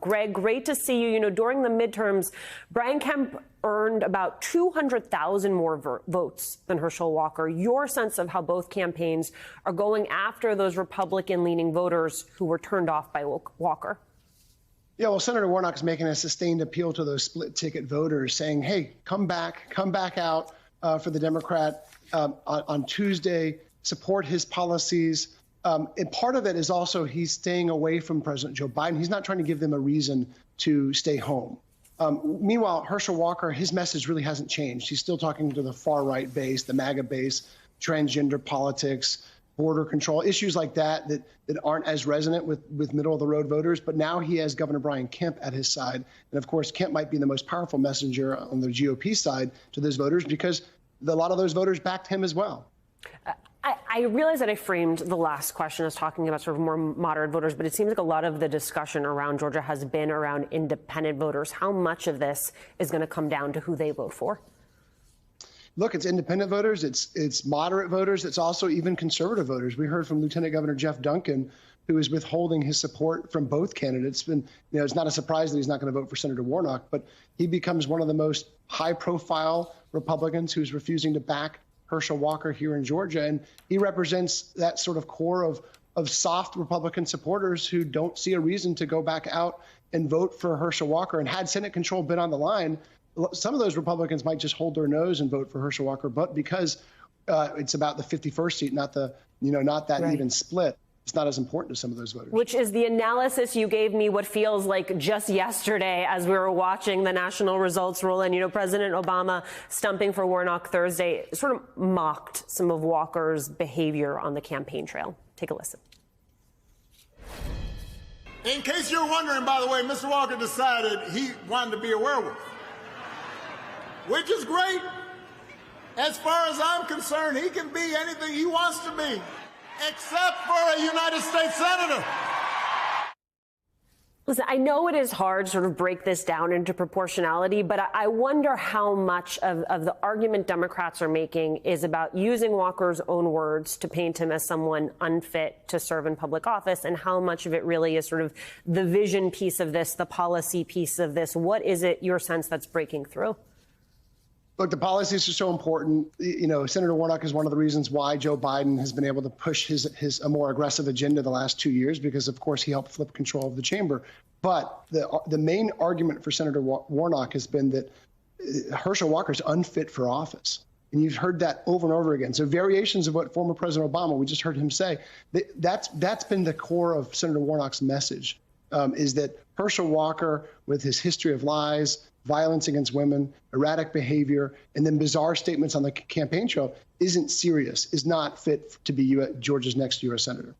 Greg, great to see you. You know, during the midterms, Brian Kemp earned about 200,000 more votes than Herschel Walker. Your sense of how both campaigns are going after those Republican-leaning voters who were turned off by Walker? Yeah, well, Senator Warnock is making a sustained appeal to those split-ticket voters, saying, hey, come back out for the Democrat on Tuesday, support his policies. And part of it is also he's staying away from President Joe Biden. He's not trying to give them a reason to stay home. Meanwhile, Herschel Walker, his message really hasn't changed. He's still talking to the far-right base, the MAGA base, transgender politics, border control, issues like that aren't as resonant with middle-of-the-road voters. But now he has Governor Brian Kemp at his side. And, of course, Kemp might be the most powerful messenger on the GOP side to those voters because a lot of those voters backed him as well. I realize that I framed the last question as talking about sort of more moderate voters, but it seems like a lot of the discussion around Georgia has been around independent voters. How much of this is going to come down to who they vote for? Look, it's independent voters, it's moderate voters, it's also even conservative voters. We heard from Lieutenant Governor Jeff Duncan, who is withholding his support from both candidates. It's not a surprise that he's not going to vote for Senator Warnock, but he becomes one of the most high-profile Republicans who's refusing to back Herschel Walker here in Georgia. And he represents that sort of core of soft Republican supporters who don't see a reason to go back out and vote for Herschel Walker. And had Senate control been on the line, some of those Republicans might just hold their nose and vote for Herschel Walker. But because it's about the 51st seat, not that right. Even split, it's not as important to some of those voters. Which is the analysis you gave me what feels like just yesterday as we were watching the national results roll in. You know, President Obama stumping for Warnock Thursday sort of mocked some of Walker's behavior on the campaign trail. Take a listen. In case you're wondering, by the way, Mr. Walker decided he wanted to be a werewolf, which is great. As far as I'm concerned, he can be anything he wants to be, except for a United States Senator. Listen, I know it is hard to sort of break this down into proportionality, but I wonder how much of the argument Democrats are making is about using Walker's own words to paint him as someone unfit to serve in public office, and how much of it really is sort of the vision piece of this, the policy piece of this. What is it, your sense, that's breaking through? Look, the policies are so important. You know, Senator Warnock is one of the reasons why Joe Biden has been able to push a more aggressive agenda the last 2 years, because, of course, he helped flip control of the chamber. But the main argument for Senator Warnock has been that Herschel Walker is unfit for office. And you've heard that over and over again. So variations of what former President Obama, we just heard him say, that's been the core of Senator Warnock's message, is that Herschel Walker, with his history of lies, violence against women, erratic behavior, and then bizarre statements on the campaign trail, isn't serious, is not fit to be Georgia's next U.S. Senator.